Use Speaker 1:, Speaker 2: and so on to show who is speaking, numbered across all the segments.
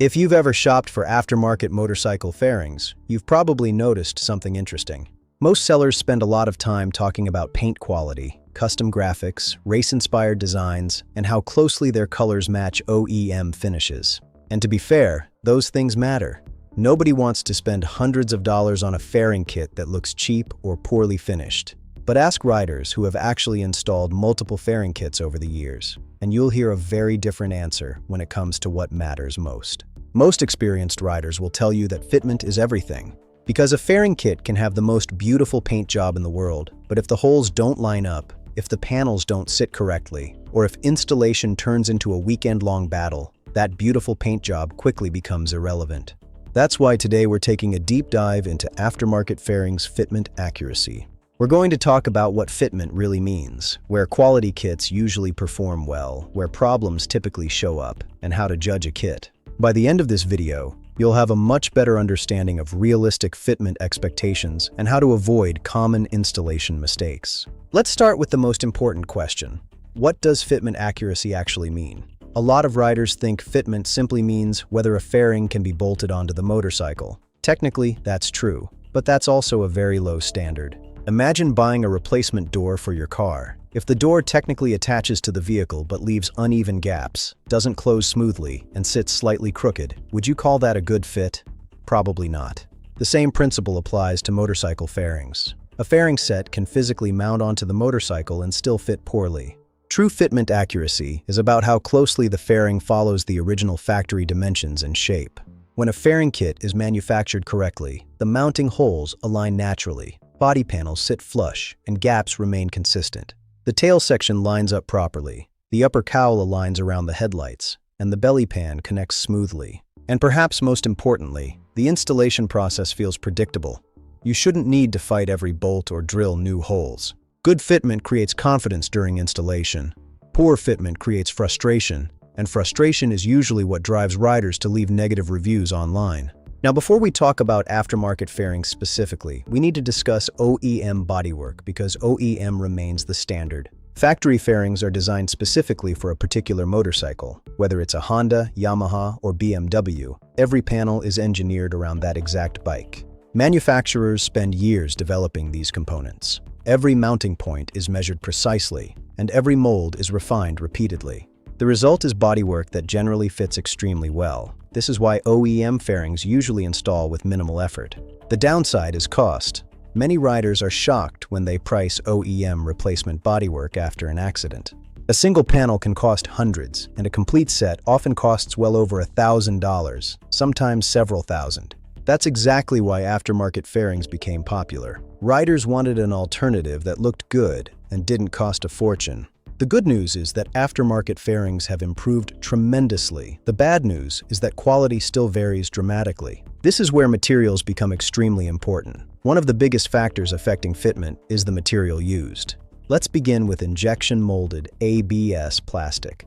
Speaker 1: If you've ever shopped for aftermarket motorcycle fairings, you've probably noticed something interesting. Most sellers spend a lot of time talking about paint quality, custom graphics, race-inspired designs, and how closely their colors match OEM finishes. And to be fair, those things matter. Nobody wants to spend hundreds of dollars on a fairing kit that looks cheap or poorly finished. But ask riders who have actually installed multiple fairing kits over the years, and you'll hear a very different answer when it comes to what matters most. Most experienced riders will tell you that fitment is everything. Because a fairing kit can have the most beautiful paint job in the world, but if the holes don't line up, if the panels don't sit correctly, or if installation turns into a weekend-long battle, that beautiful paint job quickly becomes irrelevant. That's why today we're taking a deep dive into aftermarket fairings fitment accuracy. We're going to talk about what fitment really means, where quality kits usually perform well, where problems typically show up, and how to judge a kit. By the end of this video, you'll have a much better understanding of realistic fitment expectations and how to avoid common installation mistakes. Let's start with the most important question. What does fitment accuracy actually mean? A lot of riders think fitment simply means whether a fairing can be bolted onto the motorcycle. Technically, that's true, but that's also a very low standard. Imagine buying a replacement door for your car. If the door technically attaches to the vehicle but leaves uneven gaps, doesn't close smoothly, and sits slightly crooked, would you call that a good fit? Probably not. The same principle applies to motorcycle fairings. A fairing set can physically mount onto the motorcycle and still fit poorly. True fitment accuracy is about how closely the fairing follows the original factory dimensions and shape. When a fairing kit is manufactured correctly, the mounting holes align naturally, body panels sit flush, and gaps remain consistent. The tail section lines up properly, the upper cowl aligns around the headlights, and the belly pan connects smoothly. And perhaps most importantly, the installation process feels predictable. You shouldn't need to fight every bolt or drill new holes. Good fitment creates confidence during installation. Poor fitment creates frustration, and frustration is usually what drives riders to leave negative reviews online. Now, before we talk about aftermarket fairings specifically, we need to discuss OEM bodywork because OEM remains the standard. Factory fairings are designed specifically for a particular motorcycle. Whether it's a Honda, Yamaha, or BMW, every panel is engineered around that exact bike. Manufacturers spend years developing these components. Every mounting point is measured precisely, and every mold is refined repeatedly. The result is bodywork that generally fits extremely well. This is why OEM fairings usually install with minimal effort. The downside is cost. Many riders are shocked when they price OEM replacement bodywork after an accident. A single panel can cost hundreds, and a complete set often costs well over $1,000, sometimes several thousand. That's exactly why aftermarket fairings became popular. Riders wanted an alternative that looked good and didn't cost a fortune. The good news is that aftermarket fairings have improved tremendously. The bad news is that quality still varies dramatically. This is where materials become extremely important. One of the biggest factors affecting fitment is the material used. Let's begin with injection molded ABS plastic.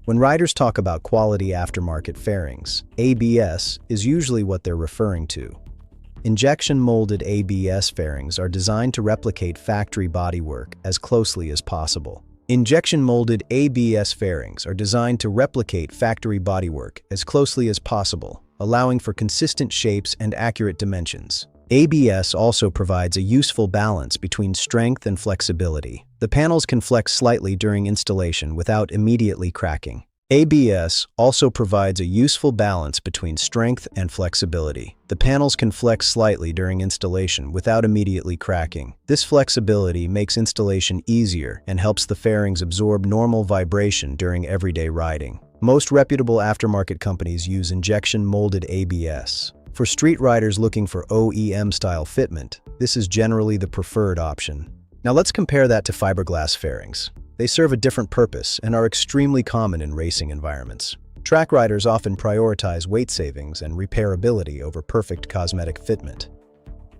Speaker 1: When riders talk about quality aftermarket fairings, ABS is usually what they're referring to. Injection molded ABS fairings are designed to replicate factory bodywork as closely as possible. Injection molded ABS fairings are designed to replicate factory bodywork as closely as possible, allowing for consistent shapes and accurate dimensions. ABS also provides a useful balance between strength and flexibility. The panels can flex slightly during installation without immediately cracking. ABS also provides a useful balance between strength and flexibility. The panels can flex slightly during installation without immediately cracking. This flexibility makes installation easier and helps the fairings absorb normal vibration during everyday riding. Most reputable aftermarket companies use injection molded ABS. For street riders looking for OEM-style fitment, this is generally the preferred option. Now let's compare that to fiberglass fairings. They serve a different purpose and are extremely common in racing environments. Track riders often prioritize weight savings and repairability over perfect cosmetic fitment.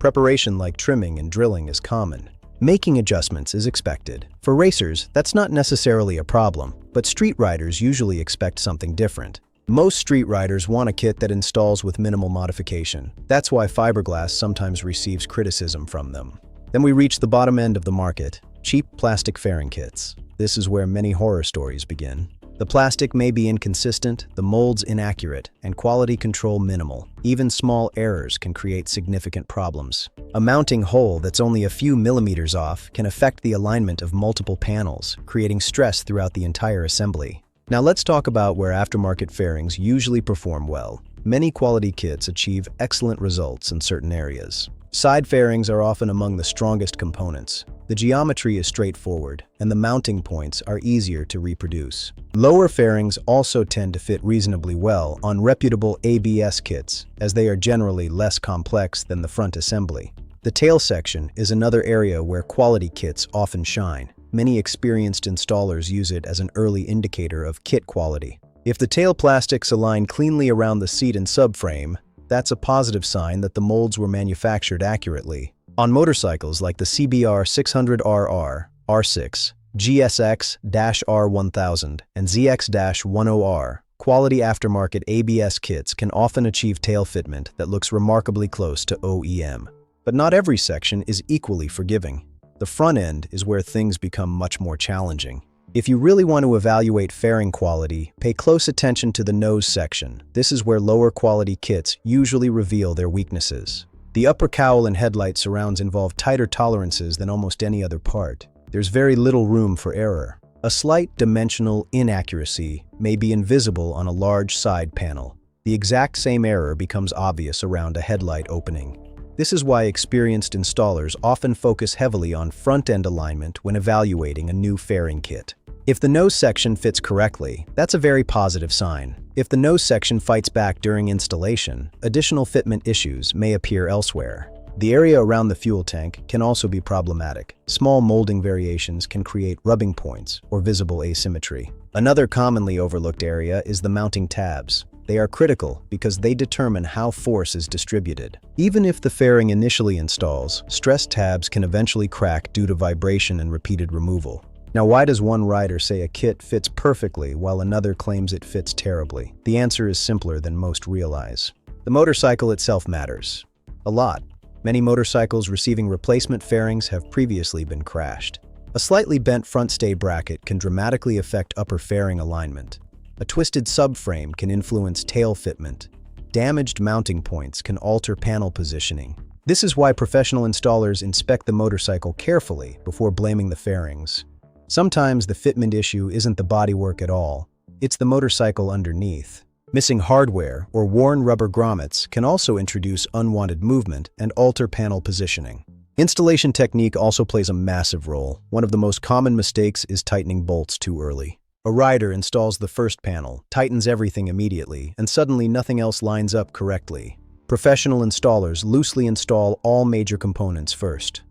Speaker 1: Preparation like trimming and drilling is common. Making adjustments is expected. For racers, that's not necessarily a problem, but street riders usually expect something different. Most street riders want a kit that installs with minimal modification. That's why fiberglass sometimes receives criticism from them. Then we reach the bottom end of the market, cheap plastic fairing kits. This is where many horror stories begin. The plastic may be inconsistent, the molds inaccurate, and quality control minimal. Even small errors can create significant problems. A mounting hole that's only a few millimeters off can affect the alignment of multiple panels, creating stress throughout the entire assembly. Now let's talk about where aftermarket fairings usually perform well. Many quality kits achieve excellent results in certain areas. Side fairings are often among the strongest components. The geometry is straightforward, and the mounting points are easier to reproduce. Lower fairings also tend to fit reasonably well on reputable ABS kits, as they are generally less complex than the front assembly. The tail section is another area where quality kits often shine. Many experienced installers use it as an early indicator of kit quality. If the tail plastics align cleanly around the seat and subframe, that's a positive sign that the molds were manufactured accurately. On motorcycles like the CBR 600RR, R6, GSX-R1000, and ZX-10R, quality aftermarket ABS kits can often achieve tail fitment that looks remarkably close to OEM. But not every section is equally forgiving. The front end is where things become much more challenging. If you really want to evaluate fairing quality, pay close attention to the nose section. This is where lower quality kits usually reveal their weaknesses. The upper cowl and headlight surrounds involve tighter tolerances than almost any other part. There's very little room for error. A slight dimensional inaccuracy may be invisible on a large side panel. The exact same error becomes obvious around a headlight opening. This is why experienced installers often focus heavily on front-end alignment when evaluating a new fairing kit. If the nose section fits correctly, that's a very positive sign. If the nose section fights back during installation, additional fitment issues may appear elsewhere. The area around the fuel tank can also be problematic. Small molding variations can create rubbing points or visible asymmetry. Another commonly overlooked area is the mounting tabs. They are critical because they determine how force is distributed. Even if the fairing initially installs, stress tabs can eventually crack due to vibration and repeated removal. Now, why does one rider say a kit fits perfectly while another claims it fits terribly? The answer is simpler than most realize. The motorcycle itself matters a lot. Many motorcycles receiving replacement fairings have previously been crashed. A slightly bent front stay bracket can dramatically affect upper fairing alignment. A twisted subframe can influence tail fitment. Damaged mounting points can alter panel positioning. This is why professional installers inspect the motorcycle carefully before blaming the fairings. Sometimes the fitment issue isn't the bodywork at all, it's the motorcycle underneath. Missing hardware or worn rubber grommets can also introduce unwanted movement and alter panel positioning. Installation technique also plays a massive role. One of the most common mistakes is tightening bolts too early. A rider installs the first panel, tightens everything immediately, and suddenly nothing else lines up correctly. Professional installers loosely install all major components first.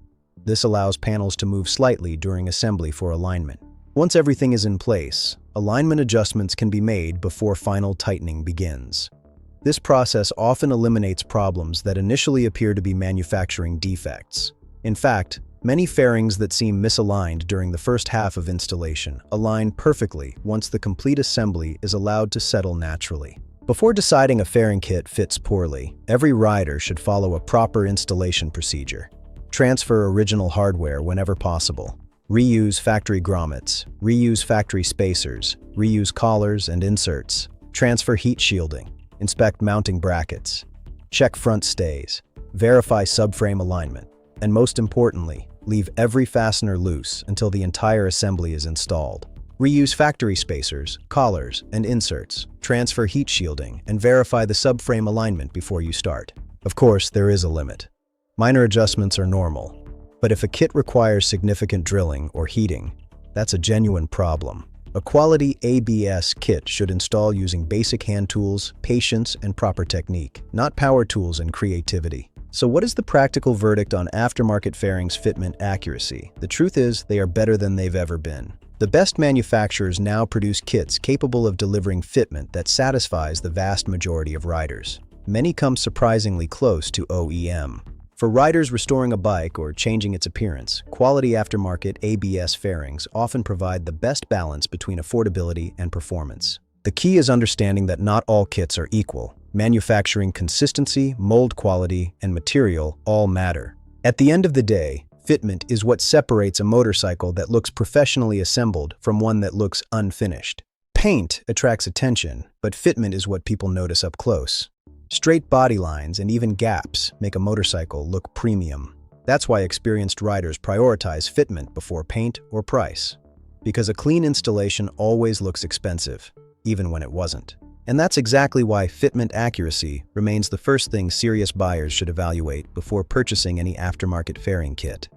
Speaker 1: This allows panels to move slightly during assembly for alignment. Once everything is in place, alignment adjustments can be made before final tightening begins. This process often eliminates problems that initially appear to be manufacturing defects. In fact, many fairings that seem misaligned during the first half of installation align perfectly once the complete assembly is allowed to settle naturally. Before deciding a fairing kit fits poorly, every rider should follow a proper installation procedure. Transfer original hardware whenever possible. Reuse factory grommets. Reuse factory spacers. Reuse collars and inserts. Transfer heat shielding. Inspect mounting brackets. Check front stays. Verify subframe alignment. And most importantly, leave every fastener loose until the entire assembly is installed. Reuse factory spacers, collars, and inserts. Transfer heat shielding and verify the subframe alignment before you start. Of course, there is a limit. Minor adjustments are normal, but if a kit requires significant drilling or heating, that's a genuine problem. A quality ABS kit should install using basic hand tools, patience, and proper technique, not power tools and creativity. So what is the practical verdict on aftermarket fairings fitment accuracy? The truth is, they are better than they've ever been. The best manufacturers now produce kits capable of delivering fitment that satisfies the vast majority of riders. Many come surprisingly close to OEM. For riders restoring a bike or changing its appearance, quality aftermarket ABS fairings often provide the best balance between affordability and performance. The key is understanding that not all kits are equal. Manufacturing consistency, mold quality, and material all matter. At the end of the day, fitment is what separates a motorcycle that looks professionally assembled from one that looks unfinished. Paint attracts attention, but fitment is what people notice up close. Straight body lines and even gaps make a motorcycle look premium. That's why experienced riders prioritize fitment before paint or price. Because a clean installation always looks expensive, even when it wasn't. And that's exactly why fitment accuracy remains the first thing serious buyers should evaluate before purchasing any aftermarket fairing kit.